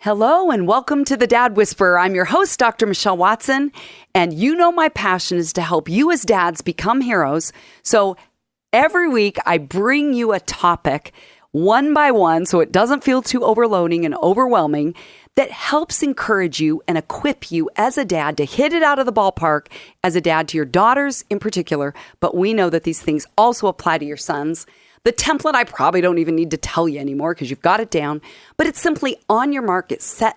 Hello and welcome to the Dad Whisperer. I'm your host, Dr. Michelle Watson, and you know my passion is to help you as dads become heroes. So every week I bring you a topic one by one so it doesn't feel too overloading and overwhelming that helps encourage you and equip you as a dad to hit it out of the ballpark as a dad to your daughters in particular. But we know that these things also apply to your sons. The template, I probably don't even need to tell you anymore because you've got it down, but it's simply on your mark, get set,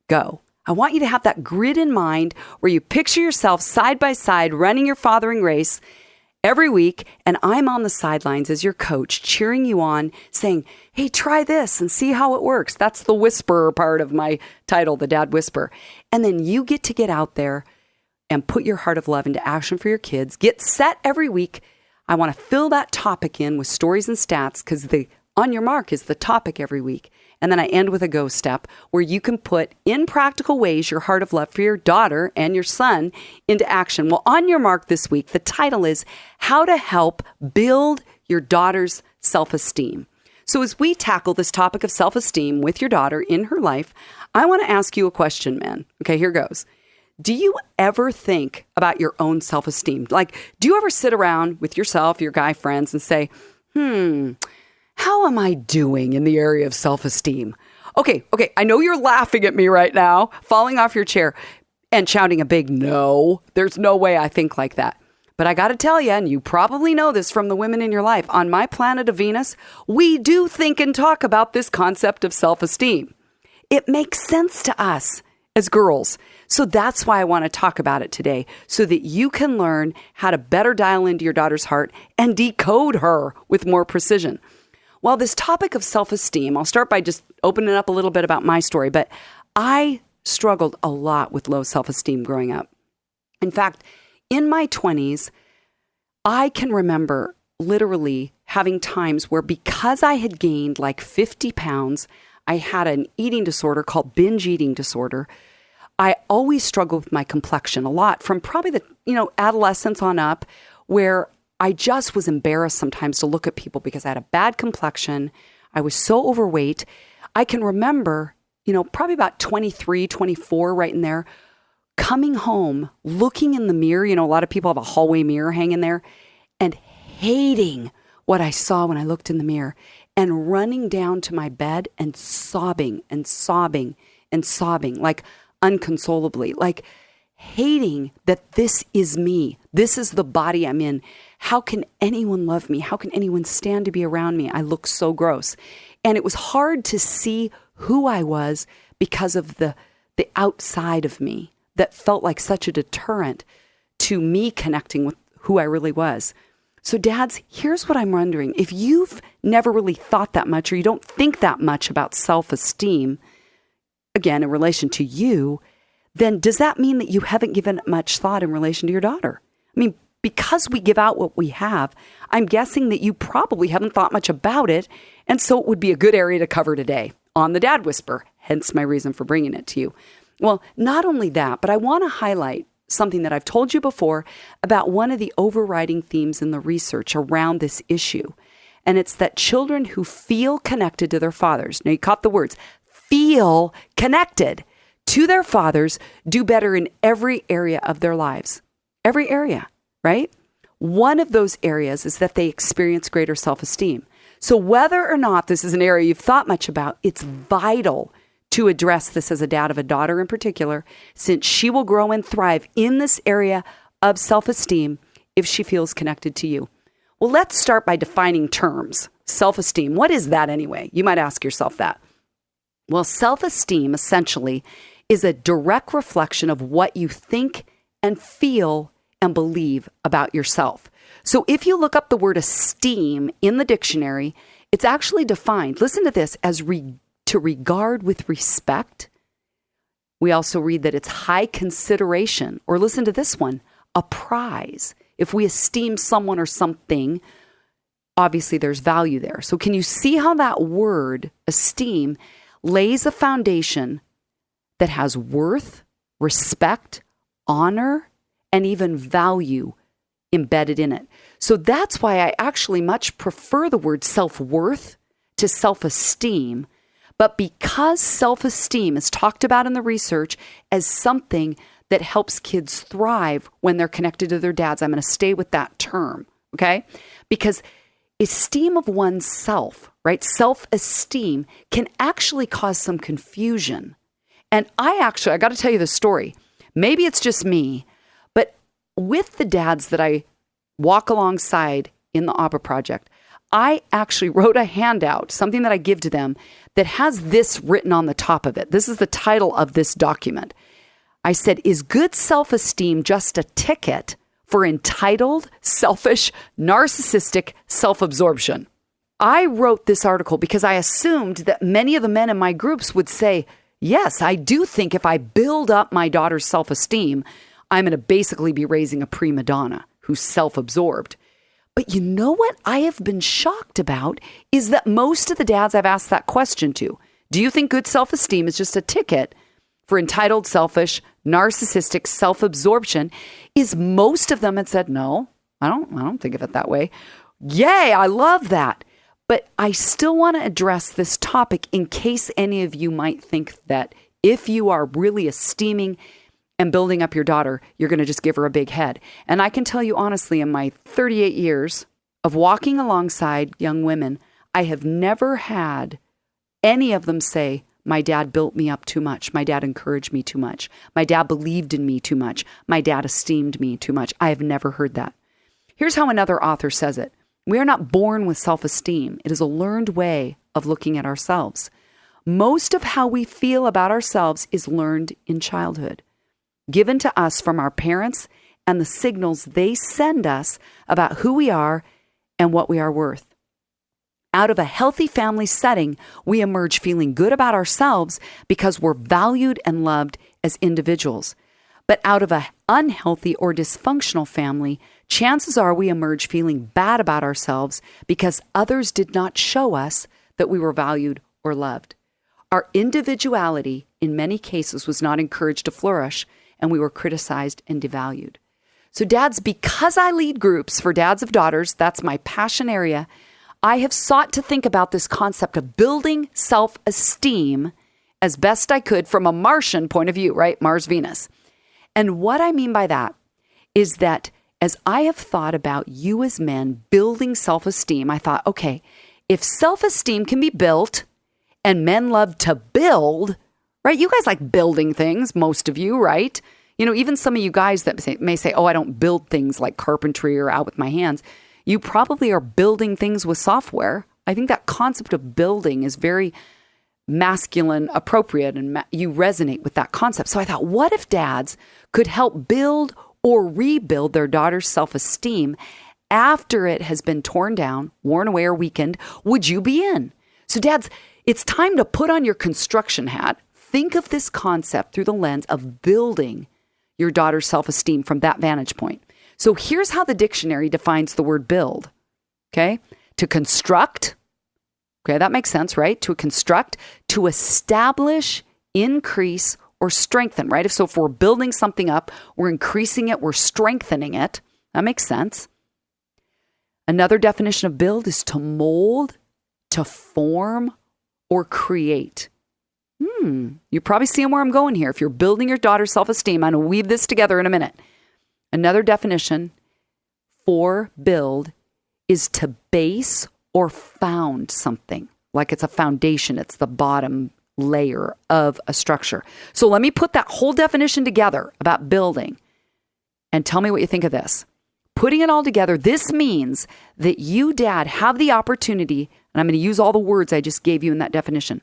go. I want you to have that grid in mind where you picture yourself side by side running your fathering race every week, and I'm on the sidelines as your coach, cheering you on, saying, hey, try this and see how it works. That's the whisperer part of my title, the Dad Whisperer. And then you get to get out there and put your heart of love into action for your kids. Get set every week. I want to fill that topic in with stories and stats because the on your mark is the topic every week. And then I end with a go step where you can put in practical ways your heart of love for your daughter and your son into action. Well, on your mark this week, the title is How to Help Build Your Daughter's Self-Esteem. So as we tackle this topic of self-esteem with your daughter in her life, I want to ask you a question, man. Okay, here goes. Do you ever think about your own self-esteem? Like, do you ever sit around with yourself, your guy friends, and say, how am I doing in the area of self-esteem? Okay, I know you're laughing at me right now, falling off your chair and shouting a big no. There's no way I think like that. But I got to tell you, and you probably know this from the women in your life, on my planet of Venus, we do think and talk about this concept of self-esteem. It makes sense to us as girls. So that's why I want to talk about it today, so that you can learn how to better dial into your daughter's heart and decode her with more precision. Well, this topic of self-esteem, I'll start by just opening up a little bit about my story, but I struggled a lot with low self-esteem growing up. In fact, in my 20s, I can remember literally having times where because I had gained like 50 pounds, I had an eating disorder called binge eating disorder. I always struggled with my complexion a lot from probably the, adolescence on up, where I just was embarrassed sometimes to look at people because I had a bad complexion. I was so overweight. I can remember, probably about 23, 24, right in there, coming home, looking in the mirror. A lot of people have a hallway mirror hanging there, and hating what I saw when I looked in the mirror and running down to my bed and sobbing and sobbing and sobbing, like unconsolably, like hating that this is me. This is the body I'm in. How can anyone love me? How can anyone stand to be around me? I look so gross. And it was hard to see who I was because of the outside of me that felt like such a deterrent to me connecting with who I really was. So dads, here's what I'm wondering. If you've never really thought that much, or you don't think that much about self-esteem, again, in relation to you, then does that mean that you haven't given it much thought in relation to your daughter? I mean, because we give out what we have, I'm guessing that you probably haven't thought much about it. And so it would be a good area to cover today on the Dad Whisper, hence my reason for bringing it to you. Well, not only that, but I want to highlight something that I've told you before about one of the overriding themes in the research around this issue. And it's that children who feel connected to their fathers, now you caught the words, feel connected to their fathers, do better in every area of their lives. Every area, right? One of those areas is that they experience greater self-esteem. So whether or not this is an area you've thought much about, it's vital to address this as a dad of a daughter in particular, since she will grow and thrive in this area of self-esteem if she feels connected to you. Well, let's start by defining terms. Self-esteem, what is that anyway? You might ask yourself that. Well, self-esteem essentially is a direct reflection of what you think and feel and believe about yourself. So if you look up the word esteem in the dictionary, it's actually defined, listen to this, as to regard with respect. We also read that it's high consideration, or listen to this one, a prize. If we esteem someone or something, obviously there's value there. So can you see how that word, esteem, lays a foundation that has worth, respect, honor, and even value embedded in it? So that's why I actually much prefer the word self-worth to self-esteem. But because self-esteem is talked about in the research as something that helps kids thrive when they're connected to their dads, I'm going to stay with that term, okay? Because esteem of oneself, right? Self-esteem can actually cause some confusion. And I got to tell you the story. Maybe it's just me, but with the dads that I walk alongside in the ABBA project, I actually wrote a handout, something that I give to them that has this written on the top of it. This is the title of this document. I said, is good self-esteem just a ticket for entitled, selfish, narcissistic self-absorption? I wrote this article because I assumed that many of the men in my groups would say, yes, I do think if I build up my daughter's self-esteem, I'm going to basically be raising a prima donna who's self-absorbed. But you know what I have been shocked about is that most of the dads I've asked that question to, do you think good self-esteem is just a ticket for entitled, selfish, narcissistic self-absorption? Is most of them had said, no, I don't think of it that way. Yay, I love that. But I still want to address this topic in case any of you might think that if you are really esteeming and building up your daughter, you're going to just give her a big head. And I can tell you honestly, in my 38 years of walking alongside young women, I have never had any of them say, my dad built me up too much. My dad encouraged me too much. My dad believed in me too much. My dad esteemed me too much. I have never heard that. Here's how another author says it. We are not born with self-esteem. It is a learned way of looking at ourselves. Most of how we feel about ourselves is learned in childhood, given to us from our parents and the signals they send us about who we are and what we are worth. Out of a healthy family setting, we emerge feeling good about ourselves because we're valued and loved as individuals. But out of an unhealthy or dysfunctional family, chances are we emerge feeling bad about ourselves because others did not show us that we were valued or loved. Our individuality, in many cases, was not encouraged to flourish, and we were criticized and devalued. So dads, because I lead groups for dads of daughters, that's my passion area, I have sought to think about this concept of building self-esteem as best I could from a Martian point of view, right? Mars, Venus. And what I mean by that is that as I have thought about you as men building self-esteem, I thought, okay, if self-esteem can be built and men love to build, right? You guys like building things, most of you, right? You know, even some of you guys that may say, oh, I don't build things like carpentry or out with my hands. You probably are building things with software. I think that concept of building is very masculine appropriate, and you resonate with that concept. So I thought, what if dads could help build or rebuild their daughter's self-esteem after it has been torn down, worn away, or weakened? Would you be in? So dads, it's time to put on your construction hat. Think of this concept through the lens of building your daughter's self-esteem from that vantage point. So here's how the dictionary defines the word build, okay? To construct, okay, that makes sense, right? To construct, to establish, increase, or strengthen, right? If we're building something up, we're increasing it, we're strengthening it. That makes sense. Another definition of build is to mold, to form, or create. You're probably seeing where I'm going here. If you're building your daughter's self-esteem, I'm going to weave this together in a minute. Another definition for build is to base or found something. Like it's a foundation. It's the bottom layer of a structure. So let me put that whole definition together about building and tell me what you think of this. Putting it all together, this means that you, dad, have the opportunity, and I'm going to use all the words I just gave you in that definition,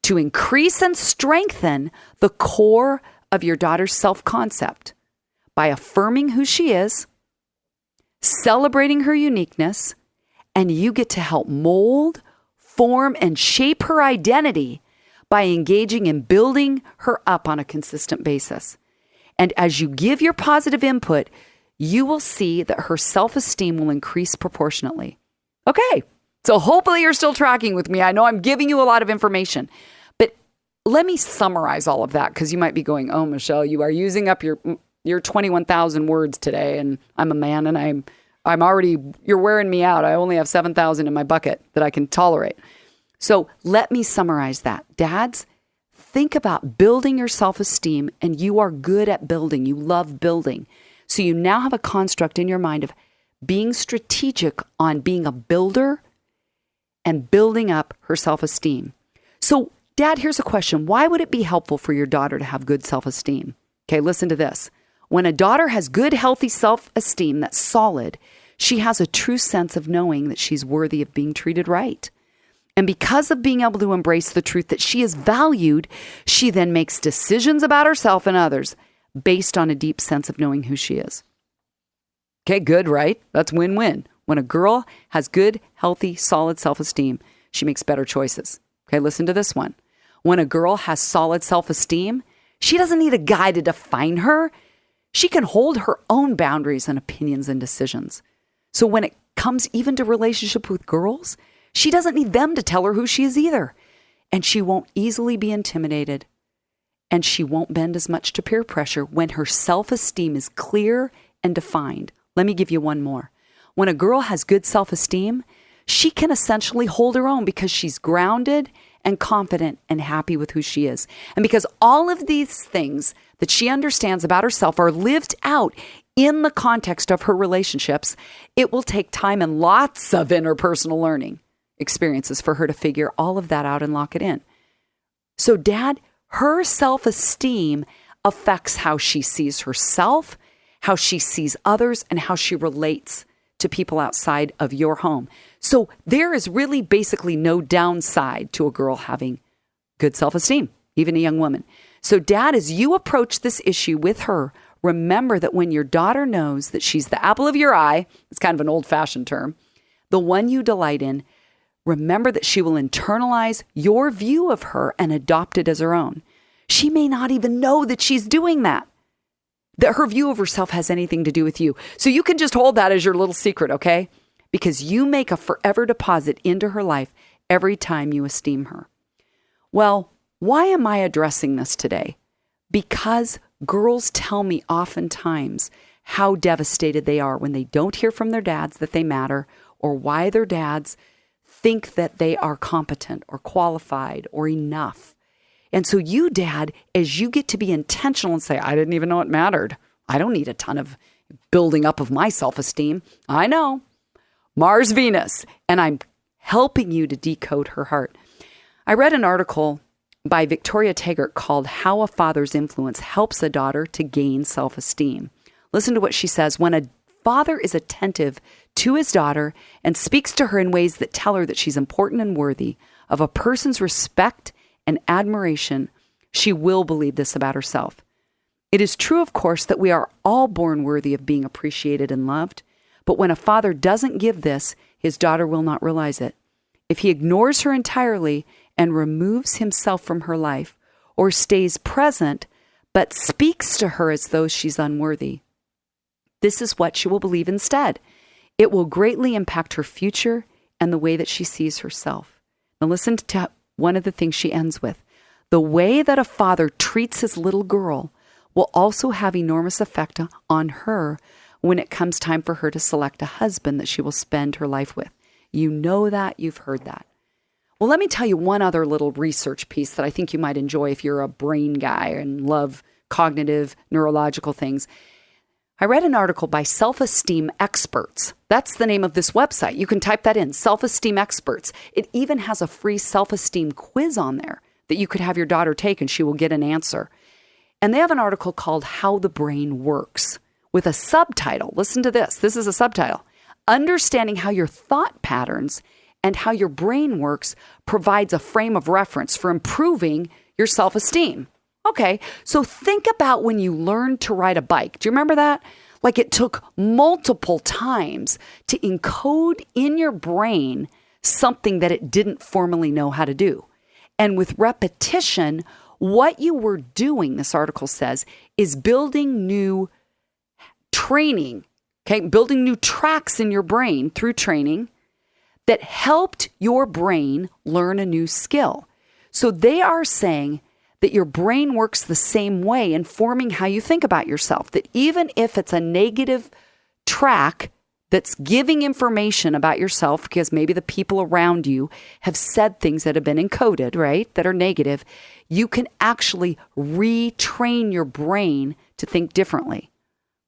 to increase and strengthen the core of your daughter's self-concept by affirming who she is, celebrating her uniqueness, and you get to help mold, form, and shape her identity by engaging in building her up on a consistent basis. And as you give your positive input, you will see that her self-esteem will increase proportionately. Okay, so hopefully you're still tracking with me. I know I'm giving you a lot of information, but let me summarize all of that, because you might be going, oh, Michelle, you are using up your 21,000 words today, and I'm a man, and I'm already, you're wearing me out. I only have 7,000 in my bucket that I can tolerate. So let me summarize that. Dads, think about building your self-esteem, and you are good at building. You love building. So you now have a construct in your mind of being strategic on being a builder and building up her self-esteem. So, Dad, here's a question. Why would it be helpful for your daughter to have good self-esteem? Okay, listen to this. When a daughter has good, healthy self-esteem that's solid, she has a true sense of knowing that she's worthy of being treated right. And because of being able to embrace the truth that she is valued, she then makes decisions about herself and others based on a deep sense of knowing who she is. Okay, good, right? That's win-win. When a girl has good, healthy, solid self-esteem, she makes better choices. Okay, listen to this one. When a girl has solid self-esteem, she doesn't need a guy to define her. She can hold her own boundaries and opinions and decisions. So when it comes even to relationship with girls, she doesn't need them to tell her who she is either. And she won't easily be intimidated. And she won't bend as much to peer pressure when her self-esteem is clear and defined. Let me give you one more. When a girl has good self-esteem, she can essentially hold her own because she's grounded and confident and happy with who she is. And because all of these things that she understands about herself are lived out in the context of her relationships, it will take time and lots of interpersonal learning experiences for her to figure all of that out and lock it in. So, Dad, her self-esteem affects how she sees herself, how she sees others, and how she relates to people outside of your home. So there is really basically no downside to a girl having good self-esteem, even a young woman. So Dad, as you approach this issue with her, remember that when your daughter knows that she's the apple of your eye, it's kind of an old-fashioned term, the one you delight in, remember that she will internalize your view of her and adopt it as her own. She may not even know that she's doing that her view of herself has anything to do with you. So you can just hold that as your little secret, okay? Because you make a forever deposit into her life every time you esteem her. Well, why am I addressing this today? Because girls tell me oftentimes how devastated they are when they don't hear from their dads that they matter, or why their dads think that they are competent or qualified or enough. And so you, Dad, as you get to be intentional and say, I didn't even know it mattered. I don't need a ton of building up of my self-esteem. I know. Mars, Venus. And I'm helping you to decode her heart. I read an article by Victoria Taggart called How a Father's Influence Helps a Daughter to Gain Self-Esteem. Listen to what she says. When a father is attentive to his daughter and speaks to her in ways that tell her that she's important and worthy of a person's respect and admiration, she will believe this about herself. It is true, of course, that we are all born worthy of being appreciated and loved, but when a father doesn't give this, his daughter will not realize it. If he ignores her entirely and removes himself from her life, or stays present but speaks to her as though she's unworthy, this is what she will believe instead. It will greatly impact her future and the way that she sees herself. Now listen to one of the things she ends with. The way that a father treats his little girl will also have enormous effect on her when it comes time for her to select a husband that she will spend her life with. You know that, you've heard that. Well, let me tell you one other little research piece that I think you might enjoy if you're a brain guy and love cognitive, neurological things. I read an article by Self-Esteem Experts. That's the name of this website. You can type that in, Self-Esteem Experts. It even has a free self-esteem quiz on there that you could have your daughter take and she will get an answer. And they have an article called How the Brain Works with a subtitle. Listen to this. This is a subtitle. Understanding how your thought patterns and how your brain works provides a frame of reference for improving your self-esteem. Okay, so think about when you learned to ride a bike. Do you remember that? Like it took multiple times to encode in your brain something that it didn't formally know how to do. And with repetition, what you were doing, this article says, is building new training, okay, building new tracks in your brain through training that helped your brain learn a new skill. So they are saying that your brain works the same way in forming how you think about yourself, that even if it's a negative track that's giving information about yourself because maybe the people around you have said things that have been encoded, right, that are negative, you can actually retrain your brain to think differently.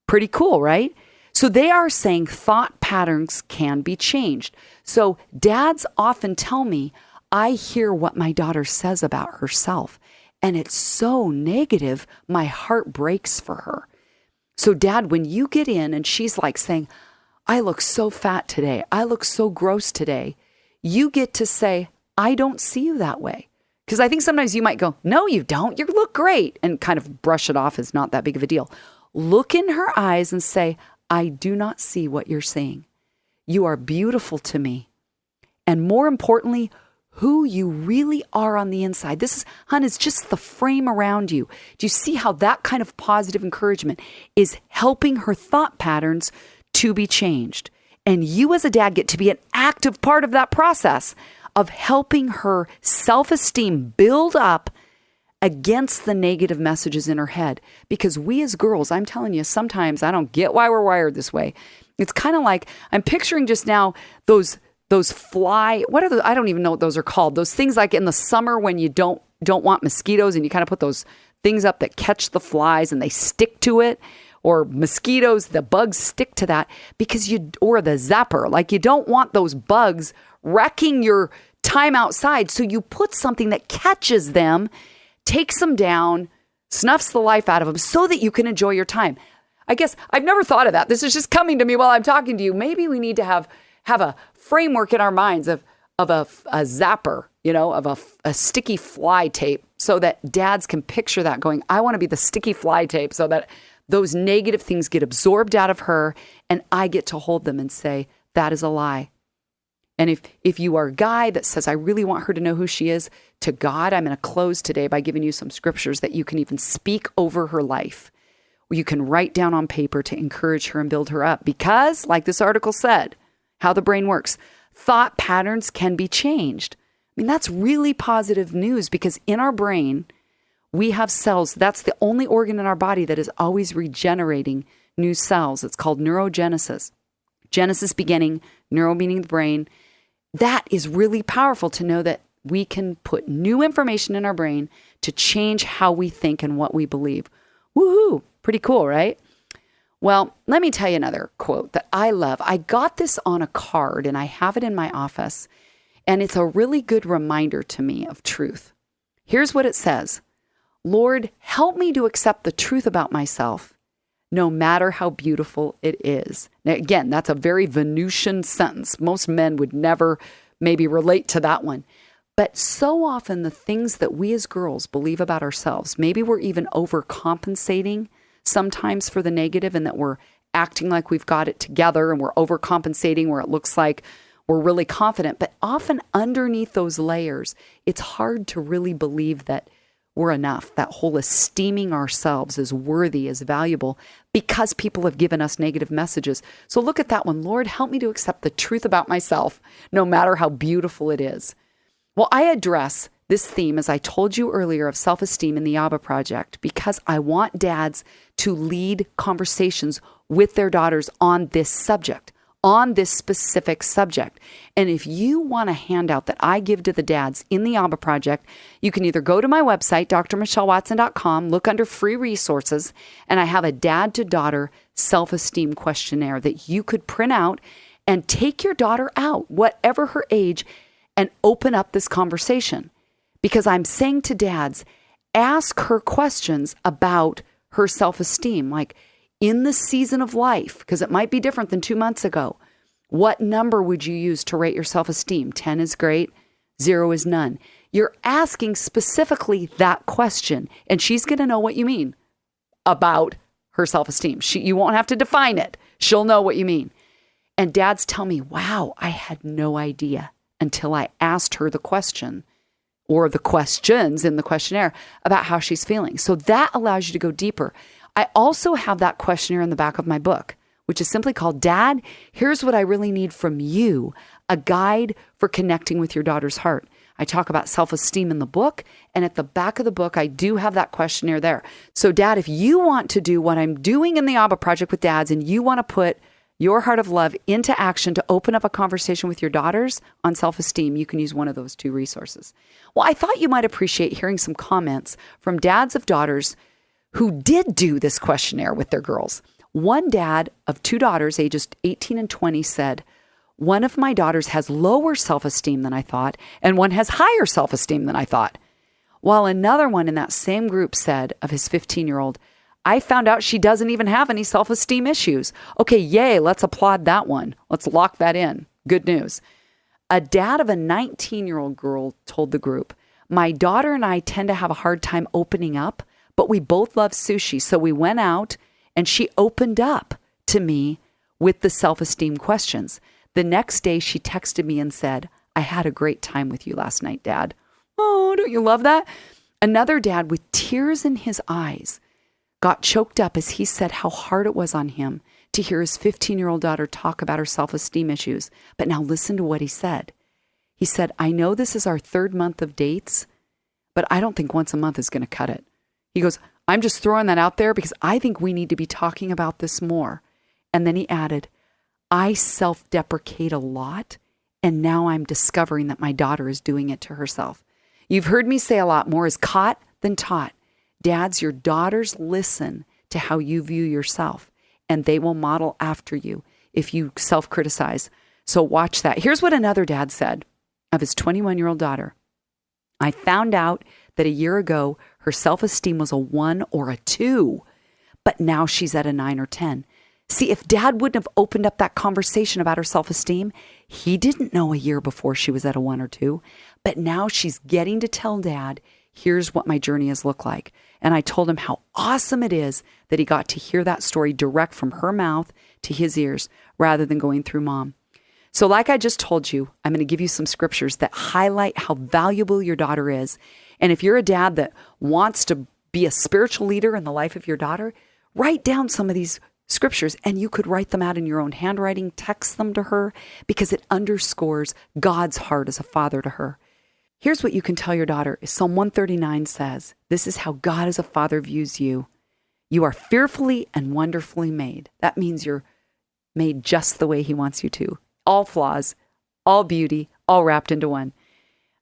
Pretty cool, right? So they are saying thought patterns can be changed. So dads often tell me, I hear what my daughter says about herself, and it's so negative, my heart breaks for her. So dad, when you get in and she's like saying, I look so fat today, I look so gross today, you get to say, I don't see you that way. Because I think sometimes you might go, no, you don't, you look great, and kind of brush it off as not that big of a deal. Look in her eyes and say, I do not see what you're seeing. You are beautiful to me. And more importantly, who you really are on the inside. This is, hon, is just the frame around you. Do you see how that kind of positive encouragement is helping her thought patterns to be changed? And you as a dad get to be an active part of that process of helping her self-esteem build up against the negative messages in her head. Because we as girls, I'm telling you, sometimes I don't get why we're wired this way. It's kind of like, I'm picturing just now those fly, what are those? I don't even know what those are called. Those things like in the summer when you don't want mosquitoes and you kind of put those things up that catch the flies and they stick to it, or mosquitoes, the bugs stick to that because or the zapper, like you don't want those bugs wrecking your time outside. So you put something that catches them, takes them down, snuffs the life out of them so that you can enjoy your time. I guess I've never thought of that. This is just coming to me while I'm talking to you. Maybe we need to have a framework in our minds of a zapper, of a sticky fly tape so that dads can picture that going, I want to be the sticky fly tape so that those negative things get absorbed out of her and I get to hold them and say, that is a lie. And if you are a guy that says, I really want her to know who she is, to God, I'm going to close today by giving you some scriptures that you can even speak over her life. You can write down on paper to encourage her and build her up. Because, like this article said, how the brain works, thought patterns can be changed. I mean, that's really positive news because in our brain, we have cells. That's the only organ in our body that is always regenerating new cells. It's called neurogenesis. Genesis beginning, neuro meaning the brain. That is really powerful to know that we can put new information in our brain to change how we think and what we believe. Woohoo! Pretty cool, right? Well, let me tell you another quote that I love. I got this on a card and I have it in my office, and it's a really good reminder to me of truth. Here's what it says. Lord, help me to accept the truth about myself, no matter how beautiful it is. Now, again, that's a very Venusian sentence. Most men would never maybe relate to that one. But so often the things that we as girls believe about ourselves, maybe we're even overcompensating sometimes for the negative and that we're acting like we've got it together and we're overcompensating where it looks like we're really confident. But often underneath those layers, it's hard to really believe that we're enough. That whole esteeming ourselves as worthy, as valuable, because people have given us negative messages. So look at that one. Lord, help me to accept the truth about myself, no matter how beautiful it is. Well, I address this theme, as I told you earlier, of self-esteem in the ABBA Project because I want dads to lead conversations with their daughters on this subject, on this specific subject. And if you want a handout that I give to the dads in the ABBA Project, you can either go to my website, drmichellewatson.com, look under free resources, and I have a dad-to-daughter self-esteem questionnaire that you could print out and take your daughter out, whatever her age, and open up this conversation. Because I'm saying to dads, ask her questions about her self-esteem, like in the season of life, because it might be different than 2 months ago. What number would you use to rate your self-esteem? 10 is great, 0 is none. You're asking specifically that question, and she's going to know what you mean about her self-esteem. You won't have to define it. She'll know what you mean. And dads tell me, wow, I had no idea until I asked her the question or the questions in the questionnaire about how she's feeling. So that allows you to go deeper. I also have that questionnaire in the back of my book, which is simply called, Dad, here's what I really need from you, a guide for connecting with your daughter's heart. I talk about self-esteem in the book, and at the back of the book, I do have that questionnaire there. So Dad, if you want to do what I'm doing in the ABBA Project with dads, and you want to put your heart of love into action to open up a conversation with your daughters on self-esteem, you can use one of those two resources. Well, I thought you might appreciate hearing some comments from dads of daughters who did do this questionnaire with their girls. One dad of two daughters, ages 18 and 20, said, one of my daughters has lower self-esteem than I thought, and one has higher self-esteem than I thought. While another one in that same group said of his 15-year-old, I found out she doesn't even have any self-esteem issues. Okay, yay, let's applaud that one. Let's lock that in. Good news. A dad of a 19-year-old girl told the group, my daughter and I tend to have a hard time opening up, but we both love sushi. So we went out and she opened up to me with the self-esteem questions. The next day she texted me and said, I had a great time with you last night, Dad. Oh, don't you love that? Another dad with tears in his eyes got choked up as he said how hard it was on him to hear his 15-year-old daughter talk about her self-esteem issues. But now listen to what he said. He said, I know this is our third month of dates, but I don't think once a month is going to cut it. He goes, I'm just throwing that out there because I think we need to be talking about this more. And then he added, I self-deprecate a lot, and now I'm discovering that my daughter is doing it to herself. You've heard me say a lot more is caught than taught. Dads, your daughters listen to how you view yourself, and they will model after you if you self-criticize. So watch that. Here's what another dad said of his 21-year-old daughter. I found out that a year ago, her self-esteem was a 1 or a 2, but now she's at a 9 or 10. See, if dad wouldn't have opened up that conversation about her self-esteem, he didn't know a year before she was at a 1 or 2, but now she's getting to tell dad, here's what my journey has looked like. And I told him how awesome it is that he got to hear that story direct from her mouth to his ears rather than going through mom. So like I just told you, I'm going to give you some scriptures that highlight how valuable your daughter is. And if you're a dad that wants to be a spiritual leader in the life of your daughter, write down some of these scriptures, and you could write them out in your own handwriting, text them to her, because it underscores God's heart as a father to her. Here's what you can tell your daughter. Psalm 139 says, this is how God as a father views you. You are fearfully and wonderfully made. That means you're made just the way he wants you to. All flaws, all beauty, all wrapped into one.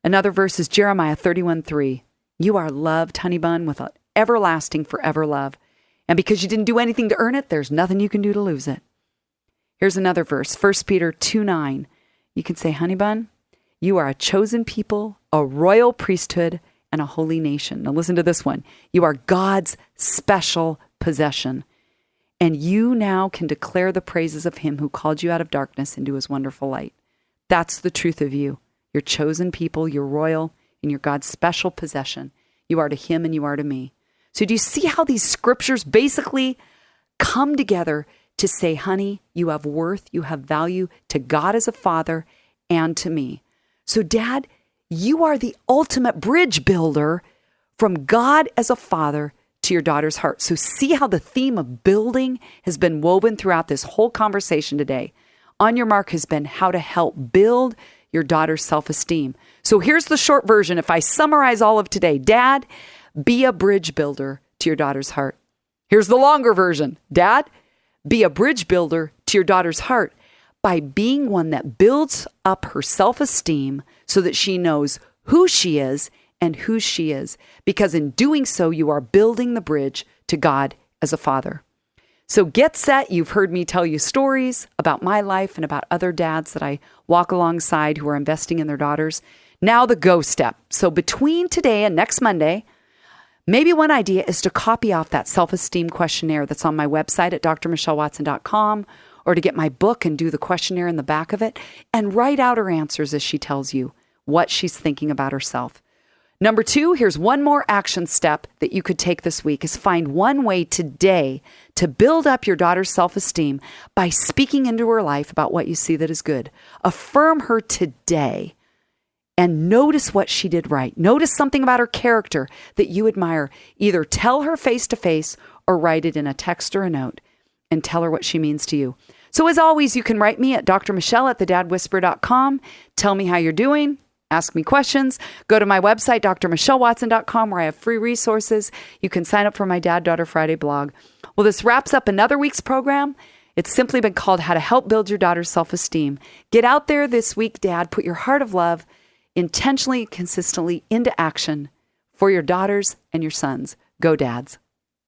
Another verse is Jeremiah 31:3. You are loved, honey bun, with an everlasting forever love. And because you didn't do anything to earn it, there's nothing you can do to lose it. Here's another verse, 1 Peter 2:9. You can say, honey bun, you are a chosen people, a royal priesthood, and a holy nation. Now listen to this one. You are God's special possession. And you now can declare the praises of him who called you out of darkness into his wonderful light. That's the truth of you. You're chosen people, you're royal, and you're God's special possession. You are to him and you are to me. So do you see how these scriptures basically come together to say, honey, you have worth, you have value to God as a father and to me. So dad, you are the ultimate bridge builder from God as a father to your daughter's heart. So see how the theme of building has been woven throughout this whole conversation today. On Your Mark has been how to help build your daughter's self-esteem. So here's the short version. If I summarize all of today, dad, be a bridge builder to your daughter's heart. Here's the longer version. Dad, be a bridge builder to your daughter's heart by being one that builds up her self-esteem so that she knows who she is and whose she is. Because in doing so, you are building the bridge to God as a father. So get set. You've heard me tell you stories about my life and about other dads that I walk alongside who are investing in their daughters. Now the go step. So between today and next Monday, maybe one idea is to copy off that self-esteem questionnaire that's on my website at drmichellewatson.com, or to get my book and do the questionnaire in the back of it and write out her answers as she tells you what she's thinking about herself. Number 2, here's one more action step that you could take this week is find one way today to build up your daughter's self-esteem by speaking into her life about what you see that is good. Affirm her today and notice what she did right. Notice something about her character that you admire. Either tell her face to face or write it in a text or a note and tell her what she means to you. So as always, you can write me at drmichelle@thedadwhisperer.com. Tell me how you're doing. Ask me questions. Go to my website, drmichellewatson.com, where I have free resources. You can sign up for my Dad Daughter Friday blog. Well, this wraps up another week's program. It's simply been called How to Help Build Your Daughter's Self-Esteem. Get out there this week, Dad. Put your heart of love intentionally, consistently into action for your daughters and your sons. Go, dads.